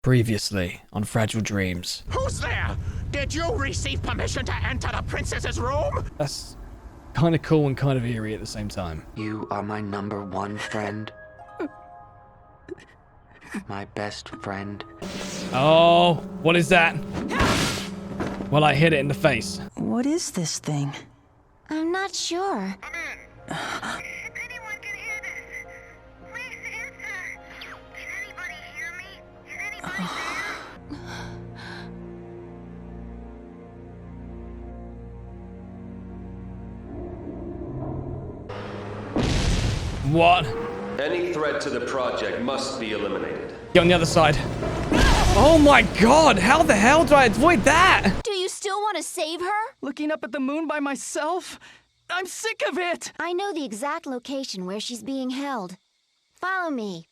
Previously on Fragile Dreams. Who's there? Did you receive permission to enter the princess's room? That's kind of cool and kind of eerie at the same time. You are my number one friend. My best friend. Oh, what is that? Well, I hit it in the face. What is this thing? I'm not sure. If anyone can hear this, please answer. Can anybody hear me? Is anybody there? What? Any threat to the project must be eliminated. Get on the other side. Oh my god, how the hell do I avoid that? Do you still want to save her? Looking up at the moon by myself? I'm sick of it! I know the exact location where she's being held. Follow me.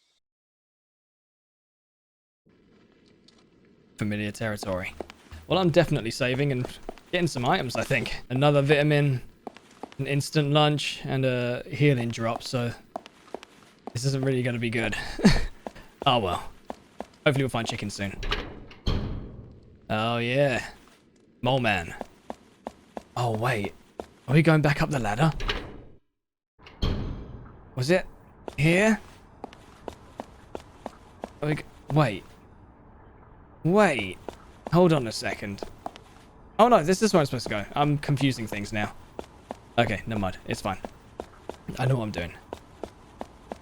Familiar territory. Well, I'm definitely saving and getting some items, I think. Another vitamin, an instant lunch, and a healing drop, so this isn't really going to be good. Oh well. Hopefully we'll find chicken soon. Oh yeah. Mole man. Oh wait. Are we going back up the ladder? Was it here? Wait. Wait. Hold on a second. Oh no, this is where I'm supposed to go. I'm confusing things now. Okay, never mind. It's fine. I know what I'm doing.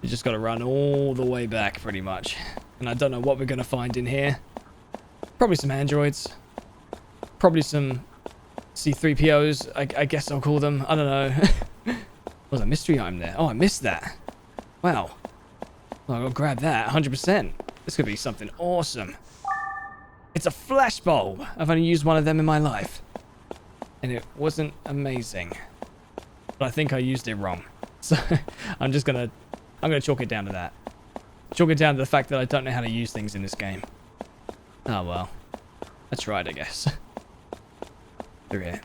You just gotta run all the way back, pretty much. And I don't know what we're gonna find in here. Probably some androids. Probably some C-3POs, I guess I'll call them. I don't know. Was a mystery item there? Oh, I missed that. Wow. Well, I'll grab that, 100%. This could be something awesome. It's a flash bulb. I've only used one of them in my life. And it wasn't amazing. But I think I used it wrong. So I'm gonna chalk it down to that. Chalk it down to the fact that I don't know how to use things in this game. Oh well. I tried, I guess. Through here.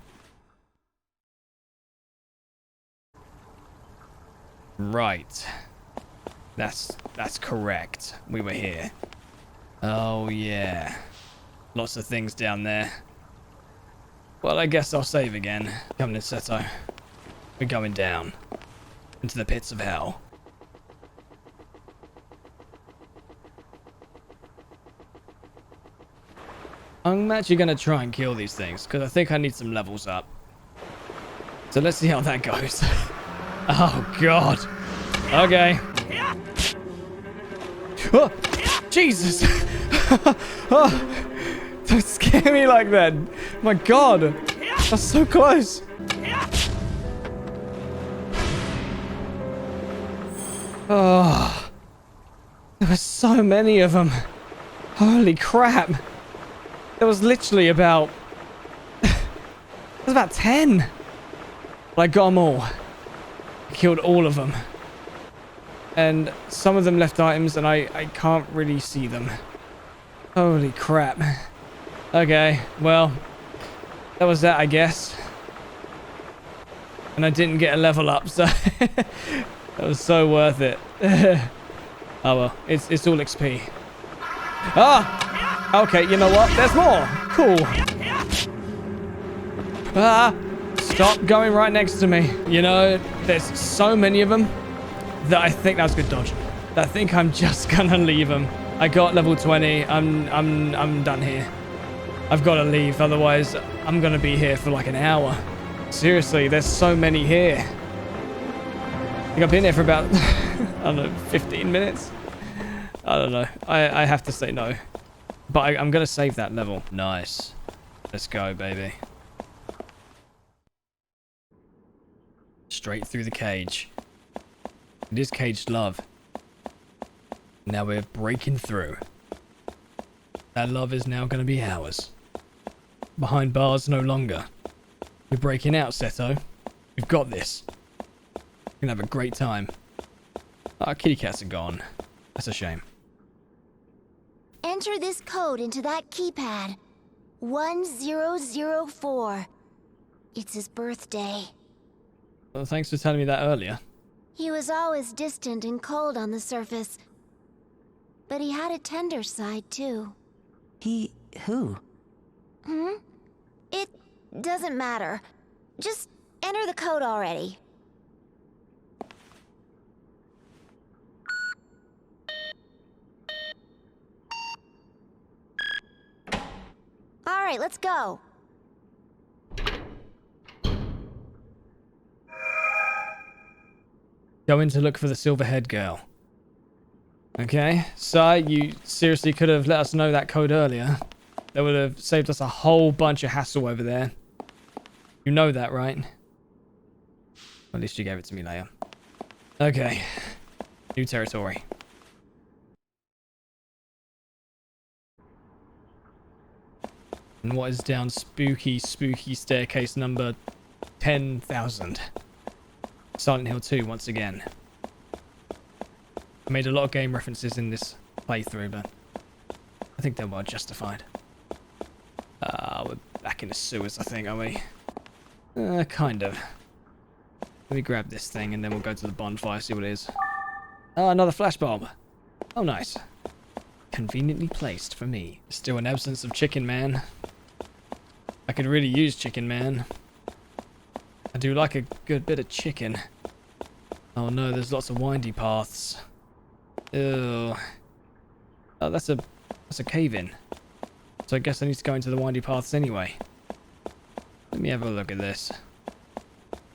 Right. That's correct. We were here. Oh yeah. Lots of things down there. Well, I guess I'll save again. Come to Seto. We're going down. Into the pits of hell. I'm actually going to try and kill these things, because I think I need some levels up. So let's see how that goes. Oh, God. Okay. Oh, Jesus. Oh, don't scare me like that. My God. That's so close. Oh. There were so many of them. Holy crap. There was literally about... There was about 10. But I got them all. I killed all of them. And some of them left items and I can't really see them. Holy crap. Okay, well, that was that, I guess. And I didn't get a level up, so that was so worth it. Oh well, it's all XP. Ah! Okay, you know what? There's more. Cool. Ah! Stop going right next to me. You know, there's so many of them that I think that was good dodge. I think I'm just gonna leave them. I got level 20. I'm done here. I've got to leave, otherwise I'm gonna be here for like an hour. Seriously, there's so many here. I think I've been here for about, I don't know, 15 minutes? I don't know. I have to say no. But I'm gonna save that level. Nice. Let's go, baby. Straight through the cage. It is caged love. Now we're breaking through. That love is now gonna be ours. Behind bars no longer. We're breaking out, Seto. We've got this. We're gonna have a great time. Our kitty cats are gone. That's a shame. Enter this code into that keypad. 1004. It's his birthday. Well, thanks for telling me that earlier. He was always distant and cold on the surface. But he had a tender side, too. Who? It doesn't matter. Just enter the code already. All right, let's go. Going to look for the silver-haired girl. Okay, so you seriously could have let us know that code earlier. That would have saved us a whole bunch of hassle over there. You know that, right? Well, at least you gave it to me later. Okay. New territory. And what is down spooky staircase number 10,000? Silent Hill 2 once again. I made a lot of game references in this playthrough, but I think they're well justified. We're back in the sewers, I think, are we? Kind of. Let me grab this thing and then we'll go to the bonfire, see what it is. Oh, another flashbulb. Oh, nice. Conveniently placed for me. Still an absence of Chicken Man. I could really use Chicken Man. I do like a good bit of chicken. Oh no, there's lots of windy paths. Ew. Oh, that's a cave-in. So I guess I need to go into the windy paths anyway. Let me have a look at this.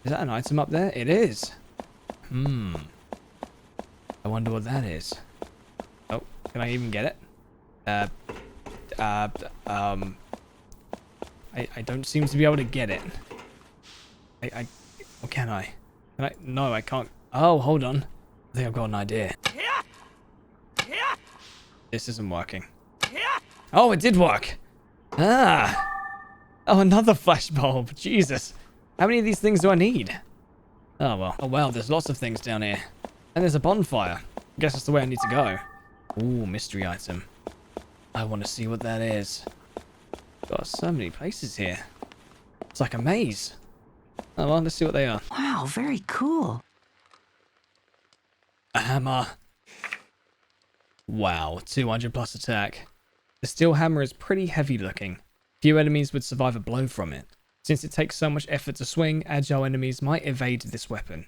Is that an item up there? It is. I wonder what that is. Oh, can I even get it? I don't seem to be able to get it. Or can I? No, I can't. Oh, hold on. I think I've got an idea. This isn't working. Oh, it did work. Ah. Oh, another flashbulb. Jesus. How many of these things do I need? Oh, well. Oh, wow. There's lots of things down here. And there's a bonfire. I guess that's the way I need to go. Ooh, mystery item. I want to see what that is. Got so many places here. It's like a maze. Oh, well, let's see what they are. Wow, very cool. A hammer. Wow, 200 plus attack. The steel hammer is pretty heavy looking. Few enemies would survive a blow from it. Since it takes so much effort to swing, agile enemies might evade this weapon.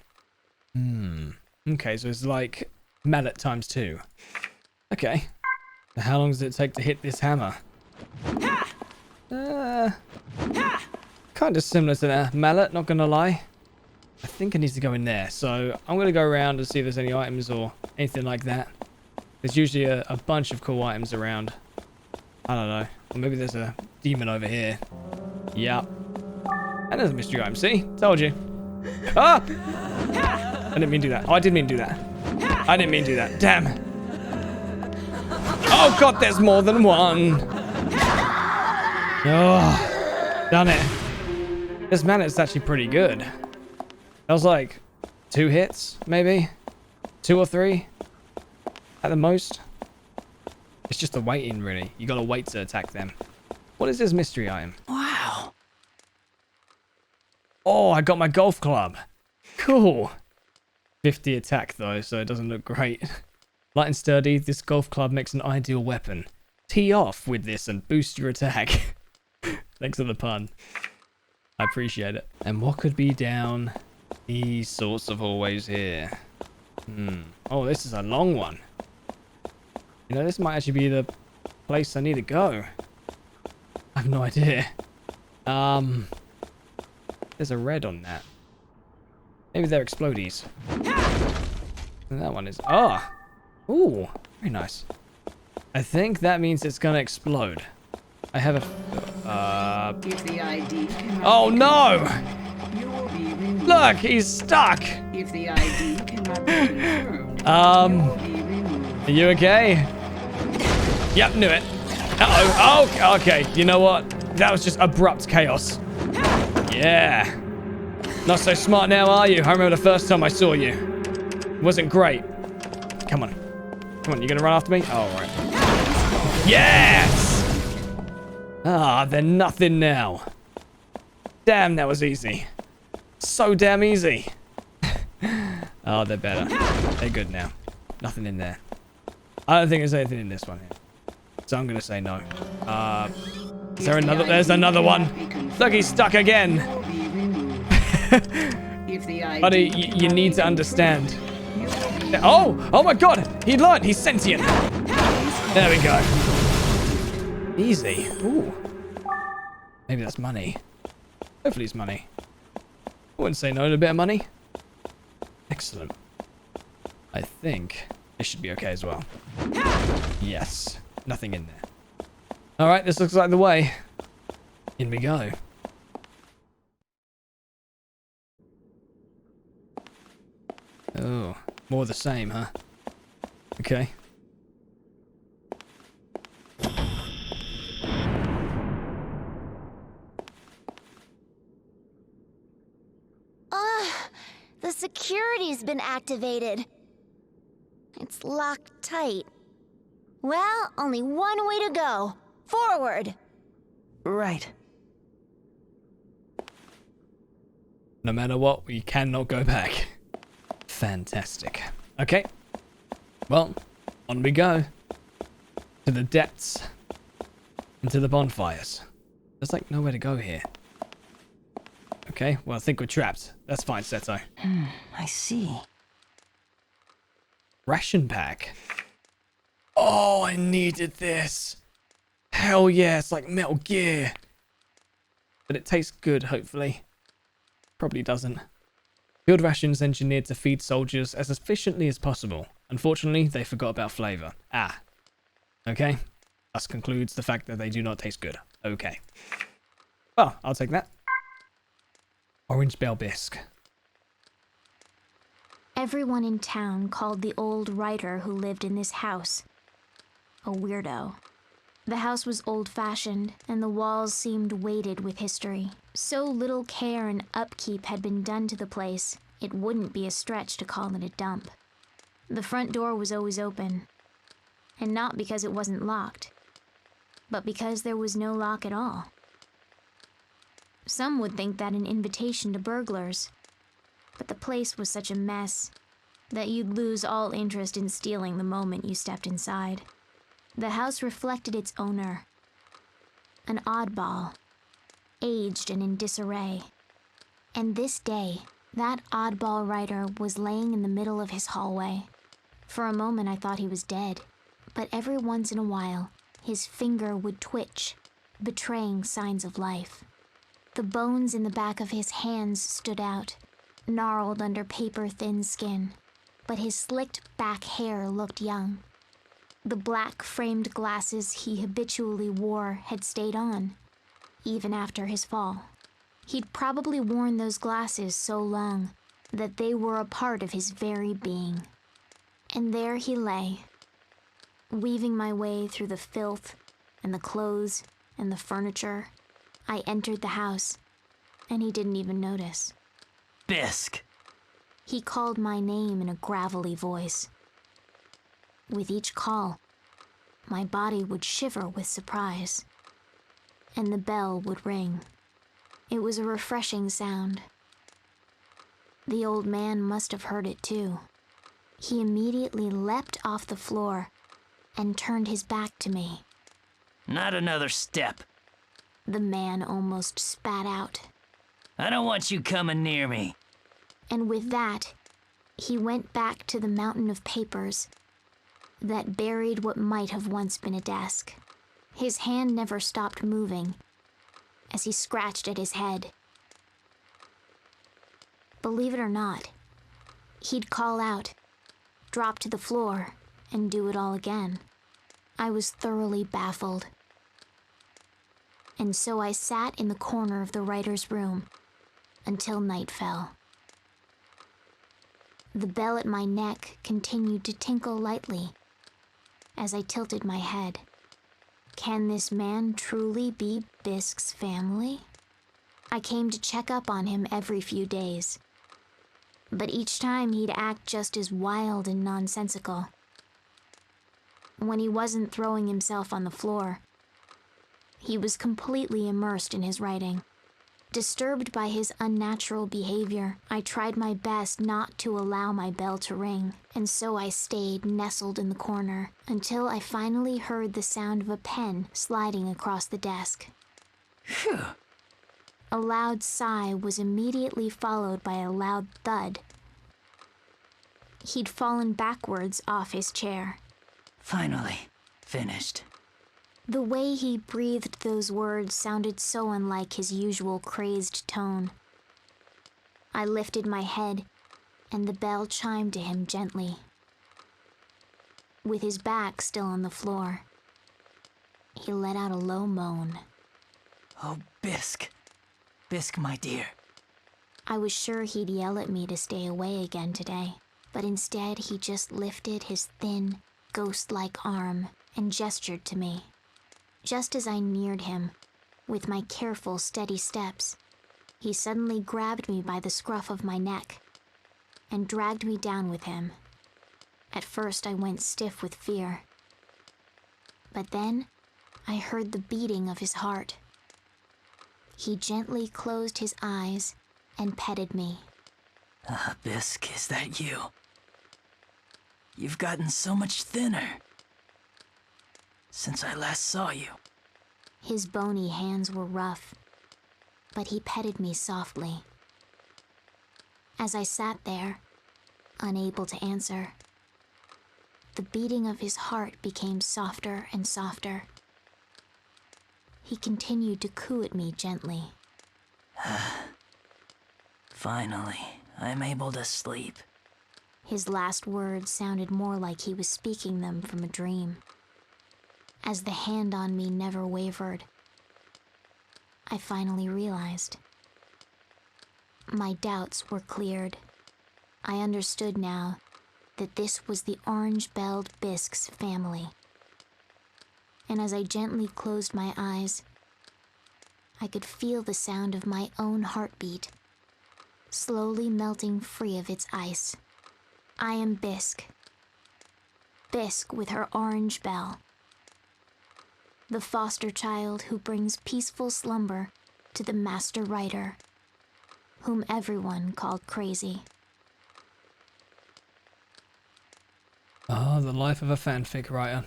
Okay, so it's like mallet times 2. Okay. So how long does it take to hit this hammer? Kind of similar to the mallet, not gonna lie. I think I need to go in there. So I'm gonna go around and see if there's any items or anything like that. There's usually a bunch of cool items around. I don't know. Or maybe there's a demon over here. Yep. And there's a mystery item. See? Told you. Ah! I didn't mean to do that. Oh, I did mean to do that. I didn't mean to do that. Damn. Oh, God, there's more than one. Oh, done it. This mallet's actually pretty good. That was like 2 hits, maybe? 2 or 3? At the most. It's just the waiting, really. You gotta wait to attack them. What is this mystery item? Wow. Oh, I got my golf club. Cool. 50 attack, though, so it doesn't look great. Light and sturdy, this golf club makes an ideal weapon. Tee off with this and boost your attack. Thanks for the pun. I appreciate it. And what could be down these sorts of hallways here? Oh, this is a long one. You know, this might actually be the place I need to go. I have no idea. There's a red on that. Maybe they're explodies. And that one is... Oh! Ooh, very nice. I think that means it's gonna explode. I have a... If the ID Oh no! you will be removed. Look, he's stuck! If the ID cannot be confirmed, be removed. Are you okay? Yep, knew it. Uh-oh. Oh, okay. You know what? That was just abrupt chaos. Yeah. Not so smart now, are you? I remember the first time I saw you. It wasn't great. Come on. Come on, you gonna run after me? Oh, all right. Yes! Ah, they're nothing now. Damn, that was easy. So damn easy. Oh, they're better. They're good now. Nothing in there. I don't think there's anything in this one here. So I'm gonna say no. Is there another? There's another one. Look, he's stuck again. Buddy, you need to understand. Oh my God! He learned. He's sentient. There we go. Easy. Ooh. Maybe that's money. Hopefully it's money. I wouldn't say no to a bit of money. Excellent. I think this should be okay as well. Yes. Nothing in there. Alright, this looks like the way. In we go. Oh, more of the same, huh? Okay. The security's been activated. It's locked tight. Well, only one way to go. Forward! Right. No matter what, we cannot go back. Fantastic. Okay. Well, on we go. To the depths. And to the bonfires. There's like nowhere to go here. Okay, well, I think we're trapped. That's fine, Seto. I see. Ration pack. Oh, I needed this. Hell yeah, it's like Metal Gear. But it tastes good, hopefully. Probably doesn't. Field rations engineered to feed soldiers as efficiently as possible. Unfortunately, they forgot about flavor. Ah. Okay. Thus concludes the fact that they do not taste good. Okay. Well, I'll take that. Orange Bell Bisque. Everyone in town called the old writer who lived in this house a weirdo. The house was old-fashioned, and the walls seemed weighted with history. So little care and upkeep had been done to the place, it wouldn't be a stretch to call it a dump. The front door was always open, and not because it wasn't locked, but because there was no lock at all. Some would think that an invitation to burglars, but the place was such a mess that you'd lose all interest in stealing the moment you stepped inside. The house reflected its owner, an oddball, aged and in disarray. And this day, that oddball writer was laying in the middle of his hallway. For a moment I thought he was dead, but every once in a while, his finger would twitch, betraying signs of life. The bones in the back of his hands stood out, gnarled under paper-thin skin, but his slicked back hair looked young. The black framed glasses he habitually wore had stayed on, even after his fall. He'd probably worn those glasses so long that they were a part of his very being. And there he lay, weaving my way through the filth and the clothes and the furniture. I entered the house, and he didn't even notice. Bisque. He called my name in a gravelly voice. With each call, my body would shiver with surprise, and the bell would ring. It was a refreshing sound. The old man must have heard it too. He immediately leapt off the floor and turned his back to me. Not another step. The man almost spat out. I don't want you coming near me. And with that, he went back to the mountain of papers that buried what might have once been a desk. His hand never stopped moving as he scratched at his head. Believe it or not, he'd call out, drop to the floor, and do it all again. I was thoroughly baffled. And so I sat in the corner of the writer's room until night fell. The bell at my neck continued to tinkle lightly as I tilted my head. Can this man truly be Bisque's family? I came to check up on him every few days, but each time he'd act just as wild and nonsensical. When he wasn't throwing himself on the floor, he was completely immersed in his writing. Disturbed by his unnatural behavior, I tried my best not to allow my bell to ring, and so I stayed nestled in the corner until I finally heard the sound of a pen sliding across the desk. Phew. A loud sigh was immediately followed by a loud thud. He'd fallen backwards off his chair. Finally, finished. The way he breathed those words sounded so unlike his usual crazed tone. I lifted my head, and the bell chimed to him gently. With his back still on the floor, he let out a low moan. Oh, Bisk. Bisk, my dear. I was sure he'd yell at me to stay away again today, but instead he just lifted his thin, ghost-like arm and gestured to me. Just as I neared him, with my careful, steady steps, he suddenly grabbed me by the scruff of my neck and dragged me down with him. At first, I went stiff with fear. But then, I heard the beating of his heart. He gently closed his eyes and petted me. Bisk, is that you? You've gotten so much thinner since I last saw you. His bony hands were rough, but he petted me softly. As I sat there, unable to answer, the beating of his heart became softer and softer. He continued to coo at me gently. Finally, I'm able to sleep. His last words sounded more like he was speaking them from a dream. As the hand on me never wavered, I finally realized. My doubts were cleared. I understood now that this was the orange-belled Bisk's family. And as I gently closed my eyes, I could feel the sound of my own heartbeat, slowly melting free of its ice. I am Bisk. Bisk with her orange bell. The foster child who brings peaceful slumber to the master writer, whom everyone called crazy. Ah, the life of a fanfic writer.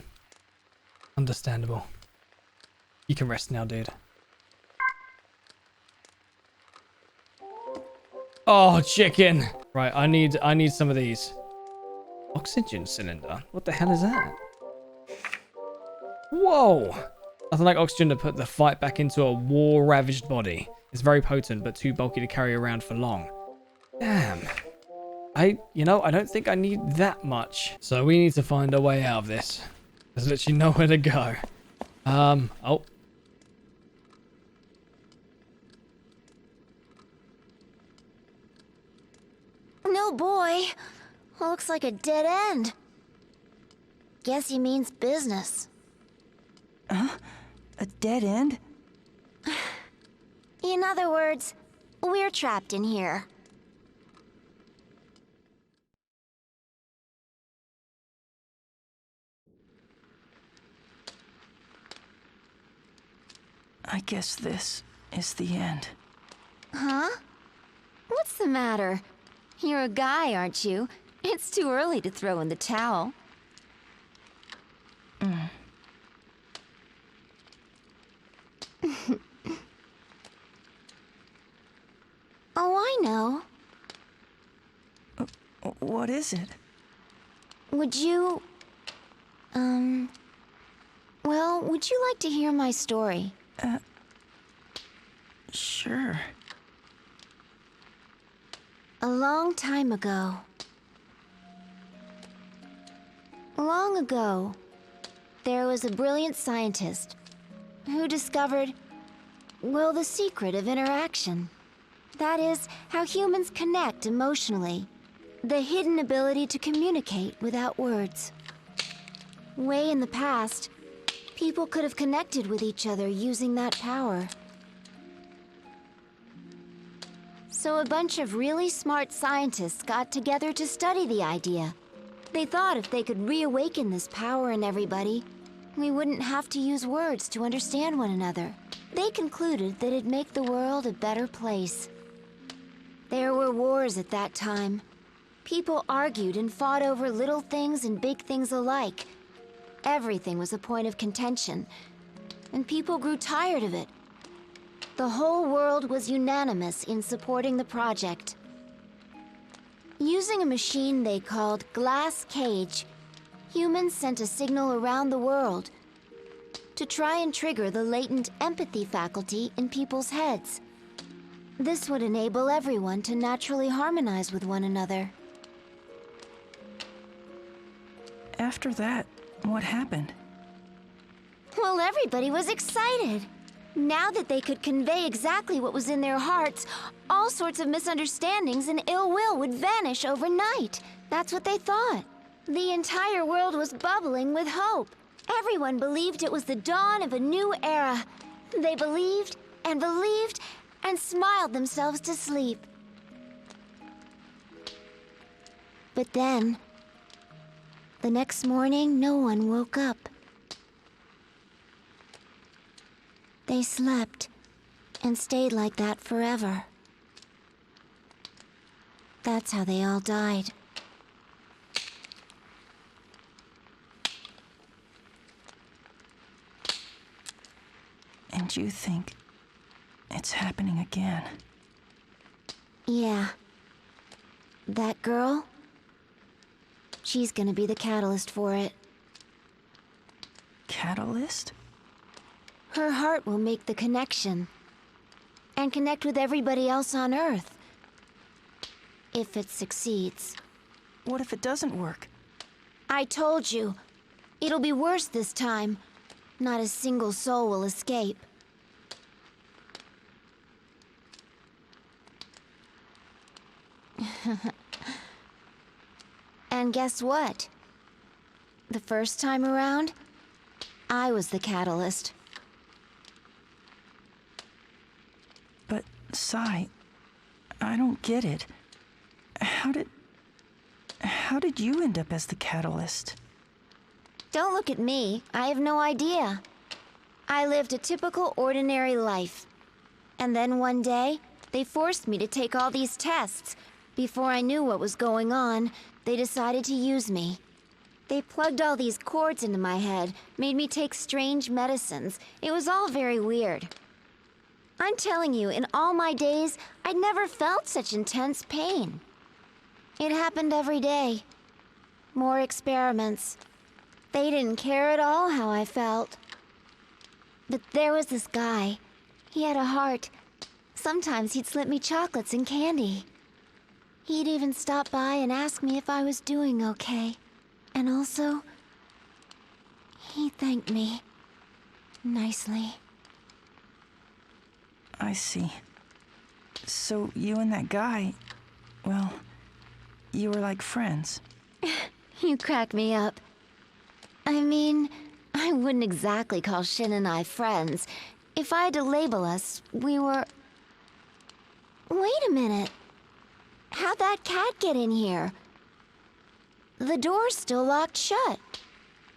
Understandable. You can rest now, dude. Oh, chicken! Right, I need some of these. Oxygen cylinder? What the hell is that? Whoa! Nothing like oxygen to put the fight back into a war-ravaged body. It's very potent, but too bulky to carry around for long. Damn. I don't think I need that much. So we need to find a way out of this. There's literally nowhere to go. Oh. No boy. Looks like a dead end. Guess he means business. A dead end? In other words, we're trapped in here. I guess this is the end. Huh? What's the matter? You're a guy, aren't you? It's too early to throw in the towel. Oh, I know. What is it? Would you... Well, would you like to hear my story? Sure. A long time ago. Long ago, there was a brilliant scientist who discovered, well, the secret of interaction. That is, how humans connect emotionally. The hidden ability to communicate without words. Way in the past, people could have connected with each other using that power. So a bunch of really smart scientists got together to study the idea. They thought if they could reawaken this power in everybody, We wouldn't have to use words to understand one another. They concluded that it'd make the world a better place. There were wars at that time. People argued and fought over little things and big things alike. Everything was a point of contention, and people grew tired of it. The whole world was unanimous in supporting the project. Using a machine they called Glass Cage, humans sent a signal around the world to try and trigger the latent empathy faculty in people's heads. This would enable everyone to naturally harmonize with one another. After that, what happened? Well, everybody was excited. Now that they could convey exactly what was in their hearts, all sorts of misunderstandings and ill will would vanish overnight. That's what they thought. The entire world was bubbling with hope. Everyone believed it was the dawn of a new era. They believed and smiled themselves to sleep. But then, the next morning, no one woke up. They slept and stayed like that forever. That's how they all died. And you think it's happening again? Yeah. That girl? She's gonna be the catalyst for it. Catalyst? Her heart will make the connection. And connect with everybody else on Earth. If it succeeds. What if it doesn't work? I told you. It'll be worse this time. Not a single soul will escape. And guess what? The first time around, I was the catalyst. But, Sai, I don't get it. How did you end up as the catalyst? Don't look at me. I have no idea. I lived a typical, ordinary life. And then one day, they forced me to take all these tests. Before I knew what was going on, they decided to use me. They plugged all these cords into my head, made me take strange medicines. It was all very weird. I'm telling you, in all my days, I'd never felt such intense pain. It happened every day. More experiments. They didn't care at all how I felt. But there was this guy. He had a heart. Sometimes he'd slip me chocolates and candy. He'd even stop by and ask me if I was doing okay. And also, he thanked me nicely. I see. So you and that guy, well, you were like friends. You crack me up. I mean, I wouldn't exactly call Shin and I friends. If I had to label us, we were... Wait a minute. How'd that cat get in here? The door's still locked shut.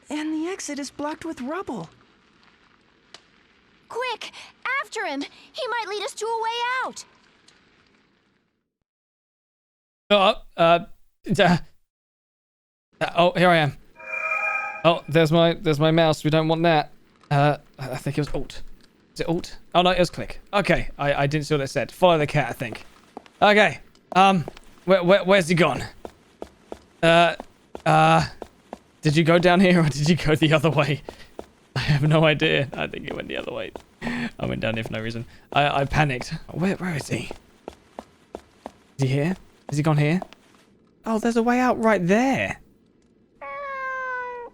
And the exit is blocked with rubble. Quick! After him! He might lead us to a way out! Oh, here I am. Oh, there's my mouse. We don't want that. I think it was Alt. Is it Alt? Oh no, it was click. Okay, I didn't see what it said. Follow the cat, I think. Okay. Where's he gone? Did you go down here or did you go the other way? I have no idea. I think he went the other way. I went down here for no reason. I panicked. Where is he? Is he here? Has he gone here? Oh, there's a way out right there.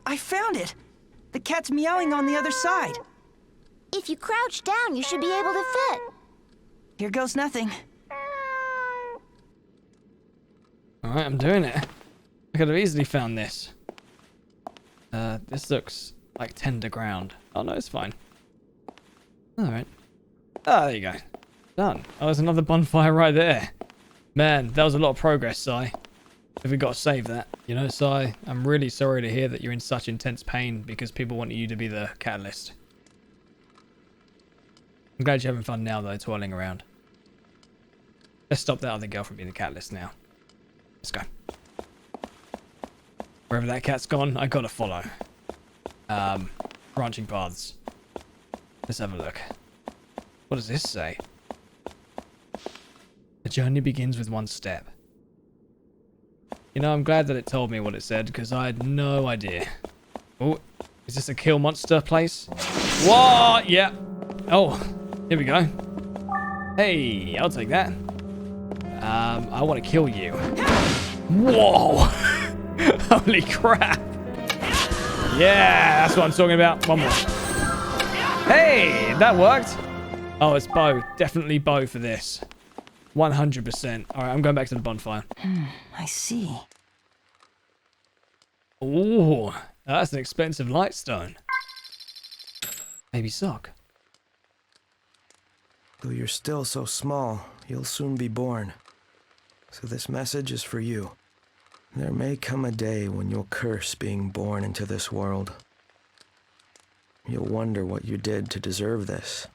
I found it! The cat's meowing on the other side. If you crouch down, you should be able to fit. Here goes nothing. Alright, I'm doing it. I could have easily found this. This looks like tender ground. Oh no, it's fine. Alright. Ah, there you go. Done. Oh, there's another bonfire right there. Man, that was a lot of progress, Si. If we got to save that. You know, Si, I'm really sorry to hear that you're in such intense pain because people want you to be the catalyst. I'm glad you're having fun now, though, twirling around. Let's stop that other girl from being the catalyst now. Let's go. Wherever that cat's gone, I gotta follow. Branching paths. Let's have a look. What does this say? The journey begins with one step. You know, I'm glad that it told me what it said, because I had no idea. Oh, is this a kill monster place? What? Yeah. Oh, here we go. Hey, I'll take that. I want to kill you. Whoa! Holy crap! Yeah, that's what I'm talking about. One more. Hey, that worked. Oh, it's bow. Definitely bow for this. 100%. All right, I'm going back to the bonfire. I see. Ooh, that's an expensive lightstone. Baby sock. Though you're still so small, you'll soon be born. So this message is for you. There may come a day when you'll curse being born into this world. You'll wonder what you did to deserve this.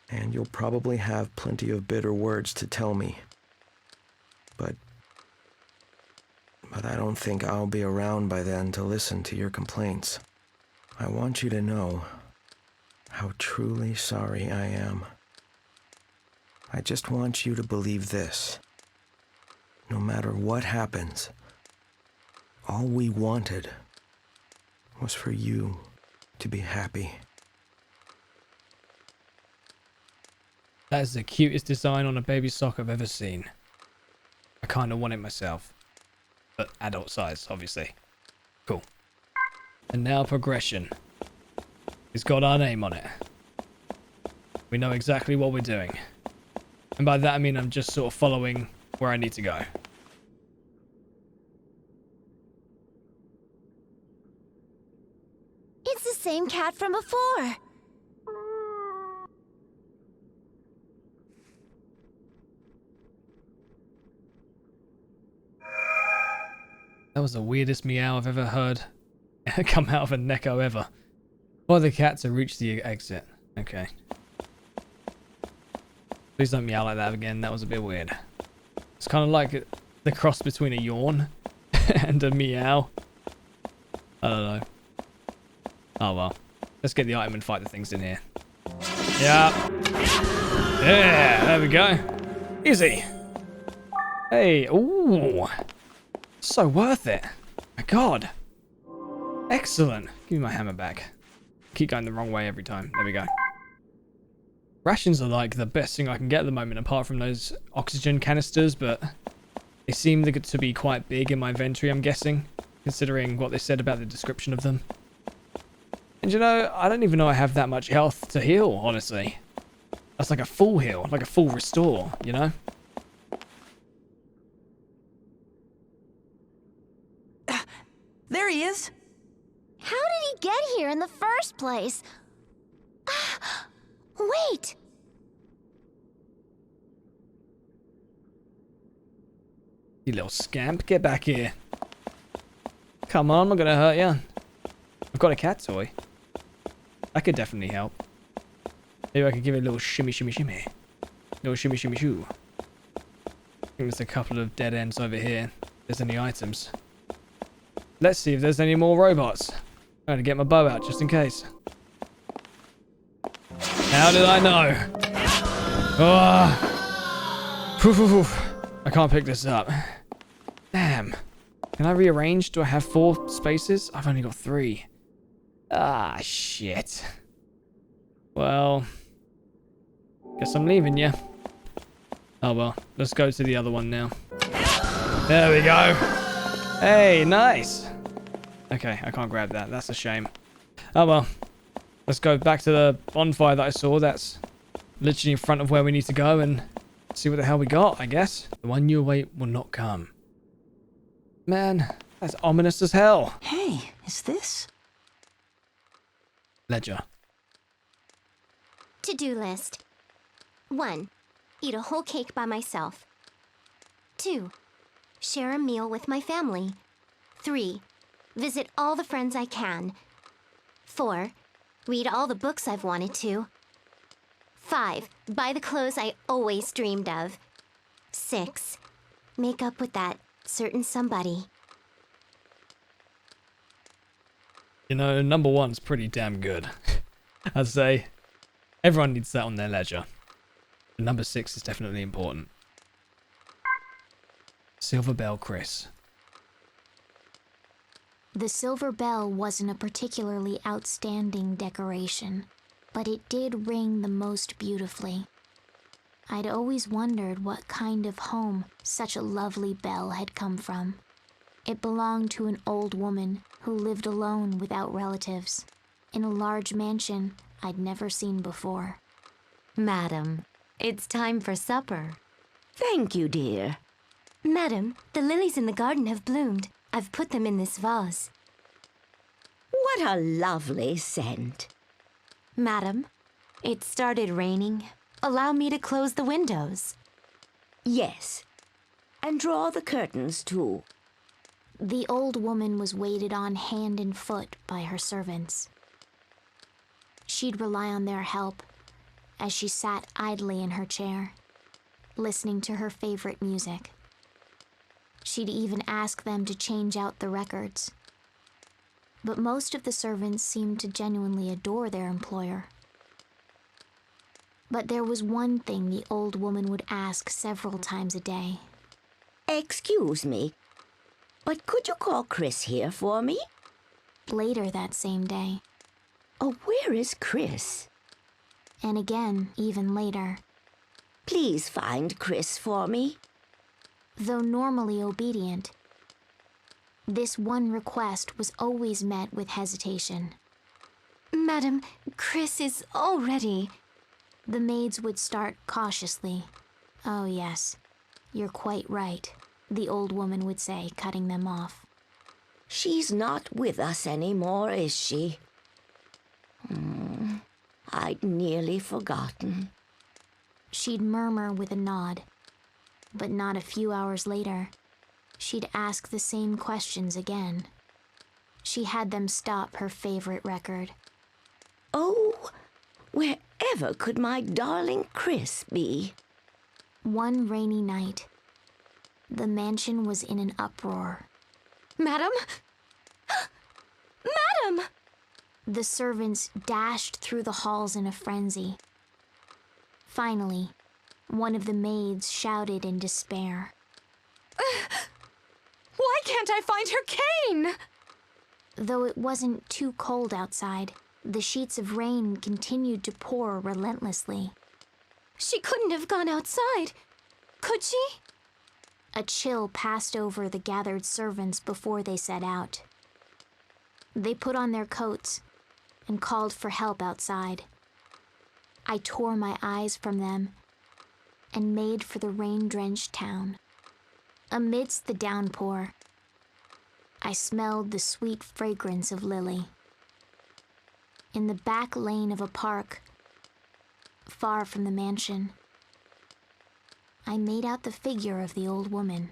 And you'll probably have plenty of bitter words to tell me. But I don't think I'll be around by then to listen to your complaints. I want you to know how truly sorry I am. I just want you to believe this. No matter what happens, all we wanted was for you to be happy. That is the cutest design on a baby sock I've ever seen. I kind of want it myself. But adult size, obviously. Cool. And now progression. It's got our name on it. We know exactly what we're doing. And by that I mean I'm just sort of following where I need to go. It's the same cat from before. That was the weirdest meow I've ever heard come out of a Neko ever. For the cat to reach the exit. Okay. Please don't meow like that again. That was a bit weird. It's kind of like the cross between a yawn and a meow. I don't know. Oh well. Let's get the item and fight the things in here. Yeah. Yeah, there we go. Easy. Hey, ooh. So worth it. My god. Excellent. Give me my hammer back. Keep going the wrong way every time. There we go. Rations are like the best thing I can get at the moment, apart from those oxygen canisters, but they seem to be quite big in my inventory, I'm guessing, considering what they said about the description of them. And you know, I don't even know I have that much health to heal, honestly. That's like a full heal, like a full restore, you know? There he is. How did he get here in the first place? Wait! You little scamp, get back here. Come on, I'm not gonna hurt you. I've got a cat toy. That could definitely help. Maybe I could give it a little shimmy, shimmy, shimmy. Little shimmy, shimmy, shoo. I think there's a couple of dead ends over here. If there's any items. Let's see if there's any more robots. I'm gonna get my bow out just in case. How did I know? Oh. Poof, poof, poof. I can't pick this up. Damn. Can I rearrange? Do I have 4 spaces? I've only got 3. Ah, shit. Well, guess I'm leaving you. Oh well, let's go to the other one now. There we go. Hey, nice. Okay, I can't grab that. That's a shame. Oh well. Let's go back to the bonfire that I saw. That's literally in front of where we need to go and see what the hell we got, I guess. The one you await will not come. Man, that's ominous as hell. Hey, is this? Ledger. To-do list. 1. Eat a whole cake by myself. 2. Share a meal with my family. 3. Visit all the friends I can. 4. Read all the books I've wanted to. 5. Buy the clothes I always dreamed of. 6. Make up with that certain somebody. You know, number one's pretty damn good. I'd say everyone needs that on their ledger. Number 6 is definitely important. Silver Bell Chris. The silver bell wasn't a particularly outstanding decoration, but it did ring the most beautifully. I'd always wondered what kind of home such a lovely bell had come from. It belonged to an old woman who lived alone without relatives, in a large mansion I'd never seen before. Madam, it's time for supper. Thank you, dear. Madam, the lilies in the garden have bloomed. I've put them in this vase. What a lovely scent. Madam, it started raining. Allow me to close the windows. Yes, and draw the curtains, too. The old woman was waited on hand and foot by her servants. She'd rely on their help as she sat idly in her chair, listening to her favorite music. She'd even ask them to change out the records. But most of the servants seemed to genuinely adore their employer. But there was one thing the old woman would ask several times a day. Excuse me, but could you call Chris here for me? Later that same day. Oh, where is Chris? And again, even later. Please find Chris for me. Though normally obedient, this one request was always met with hesitation. Madam, Chris is all ready. The maids would start cautiously. Oh yes, you're quite right, the old woman would say, cutting them off. She's not with us anymore, is she? I'd nearly forgotten. She'd murmur with a nod, but not a few hours later, she'd ask the same questions again. She had them stop her favorite record. Oh, wherever could my darling Chris be? One rainy night, the mansion was in an uproar. Madam? Madam! The servants dashed through the halls in a frenzy. Finally, one of the maids shouted in despair. Why can't I find her cane? Though it wasn't too cold outside, the sheets of rain continued to pour relentlessly. She couldn't have gone outside, could she? A chill passed over the gathered servants before they set out. They put on their coats and called for help outside. I tore my eyes from them and made for the rain-drenched town. Amidst the downpour, I smelled the sweet fragrance of lily. In the back lane of a park, far from the mansion, I made out the figure of the old woman.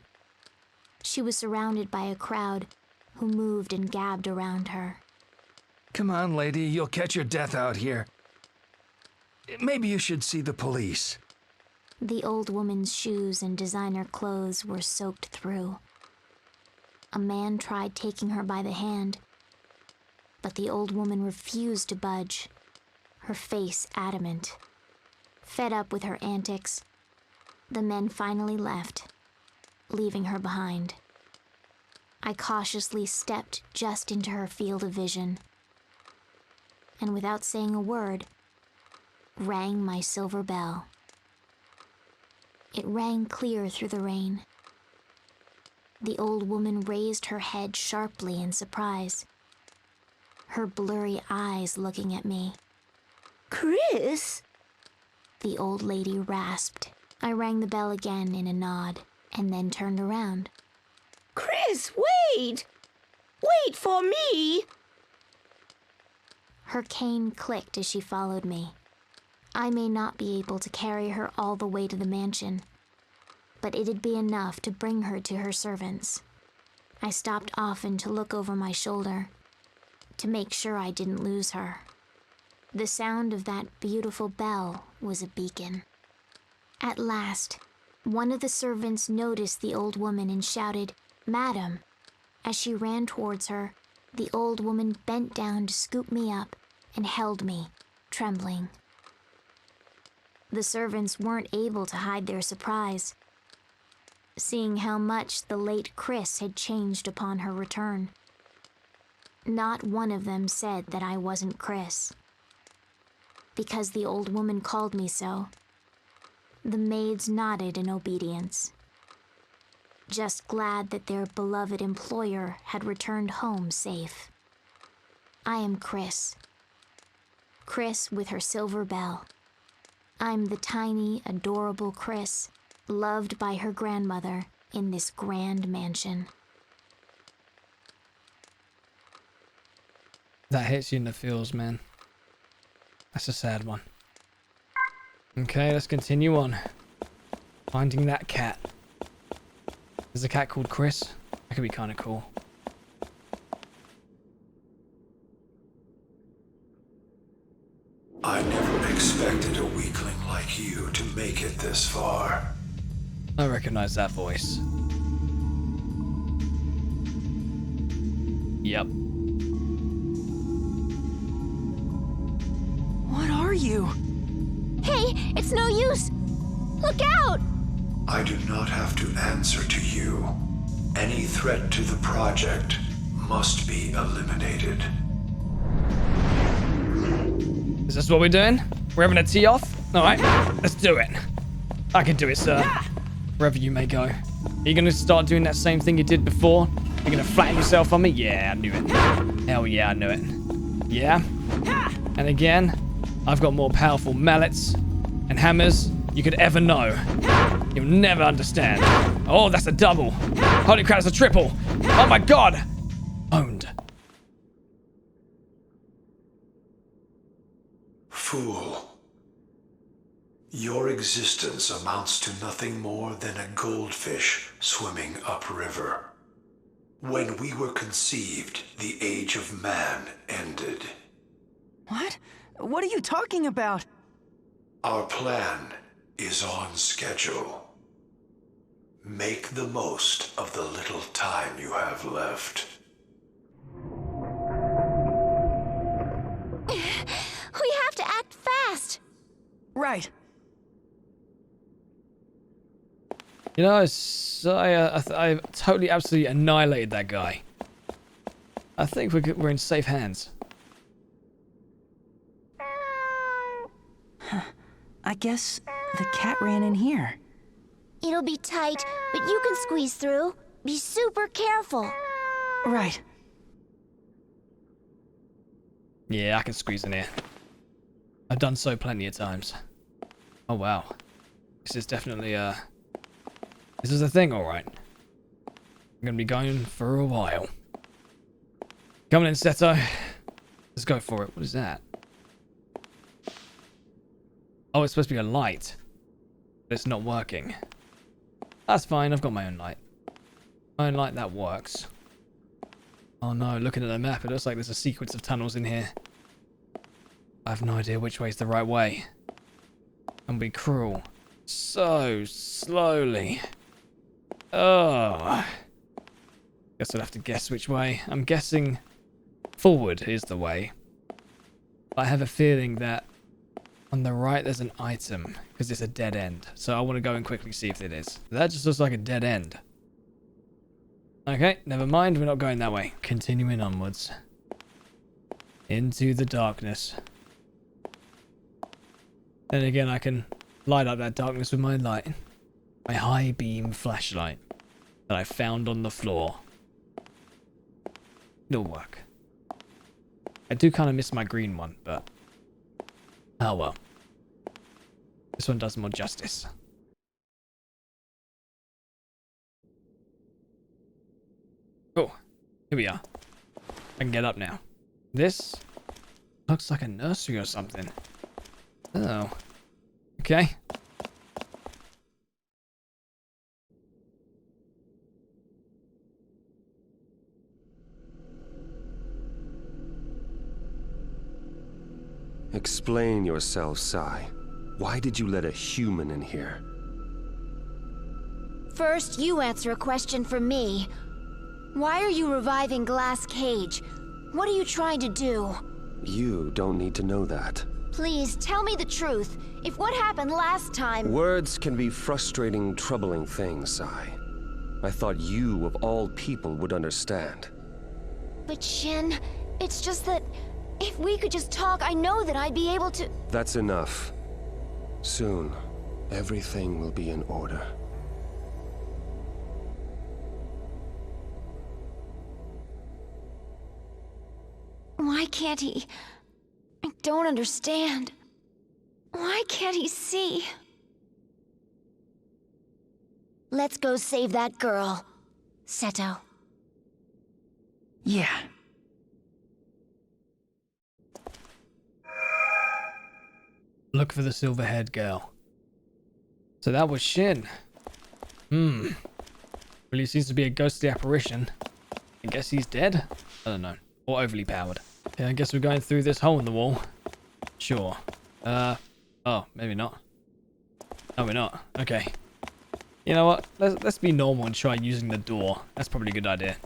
She was surrounded by a crowd who moved and gabbed around her. Come on, lady, you'll catch your death out here. Maybe you should see the police. The old woman's shoes and designer clothes were soaked through. A man tried taking her by the hand, but the old woman refused to budge, her face adamant. Fed up with her antics, the men finally left, leaving her behind. I cautiously stepped just into her field of vision, and without saying a word, rang my silver bell. It rang clear through the rain. The old woman raised her head sharply in surprise, her blurry eyes looking at me. Chris? The old lady rasped. I rang the bell again in a nod, and then turned around. Chris, wait! Wait for me! Her cane clicked as she followed me. I may not be able to carry her all the way to the mansion, but it'd be enough to bring her to her servants. I stopped often to look over my shoulder, to make sure I didn't lose her. The sound of that beautiful bell was a beacon. At last, one of the servants noticed the old woman and shouted, "Madam." As she ran towards her, the old woman bent down to scoop me up and held me, trembling. The servants weren't able to hide their surprise, seeing how much the late Chris had changed upon her return. Not one of them said that I wasn't Chris, because the old woman called me so. The maids nodded in obedience, just glad that their beloved employer had returned home safe. I am Chris. Chris with her silver bell. I'm the tiny, adorable Chris, loved by her grandmother in this grand mansion. That hits you in the feels, man. That's a sad one. Okay, let's continue on. Finding that cat. There's a cat called Chris. That could be kind of cool. I never expected a weakling like you to make it this far. I recognize that voice. Yep. What are you? Hey, it's no use! Look out! I do not have to answer to you. Any threat to the project must be eliminated. Is this what we're doing? We're having a tee off? Alright, let's do it. I can do it, sir. Wherever you may go. Are you gonna start doing that same thing you did before? You're gonna flatten yourself on me? Yeah, I knew it. Hell yeah, I knew it. Yeah? And again, I've got more powerful mallets and hammers you could ever know. You'll never understand. Oh, that's a double. Holy crap, it's a triple. Oh my god. Owned. Fool. Your existence amounts to nothing more than a goldfish swimming upriver. When we were conceived, the age of man ended. What? What are you talking about? Our plan is on schedule. Make the most of the little time you have left. We have to act fast! Right. You know, I totally, absolutely annihilated that guy. I think we're in safe hands. I guess the cat ran in here. It'll be tight, but you can squeeze through. Be super careful. Right. Yeah, I can squeeze in here. I've done so plenty of times. Oh wow. This is definitely this is a thing, alright. I'm gonna be going for a while. Come on in, Seto. Let's go for it. What is that? Oh, it's supposed to be a light. But it's not working. That's fine, I've got my own light. My own light, that works. Oh no, looking at the map, it looks like there's a sequence of tunnels in here. I have no idea which way is the right way. I'm being cruel. So slowly. Oh. Guess I'll have to guess which way. I'm guessing forward is the way. I have a feeling that on the right there's an item, because it's a dead end. So I want to go and quickly see if it is. That just looks like a dead end. Okay, never mind, we're not going that way. Continuing onwards. Into the darkness. Then again, I can light up that darkness with my light. My high beam flashlight that I found on the floor. It'll work. I do kind of miss my green one, but oh well. This one does more justice. Oh, here we are. I can get up now. This looks like a nursery or something. Oh. Okay. Explain yourself, Sai. Why did you let a human in here? First, you answer a question for me. Why are you reviving Glass Cage? What are you trying to do? You don't need to know that. Please, tell me the truth. If what happened last time... Words can be frustrating, troubling things, Sai. I thought you, of all people, would understand. But Shin, it's just that... if we could just talk, I know that I'd be able to... That's enough. Soon, everything will be in order. Why can't he... I don't understand. Why can't he see? Let's go save that girl. Seto. Yeah. Look for the silver-haired girl. So that was Shin. Really seems to be a ghostly apparition. I guess he's dead? I don't know. Or overly powered. Yeah, I guess we're going through this hole in the wall. Sure. Oh, maybe not. No, we're not. Okay. You know what? Let's be normal and try using the door. That's probably a good idea.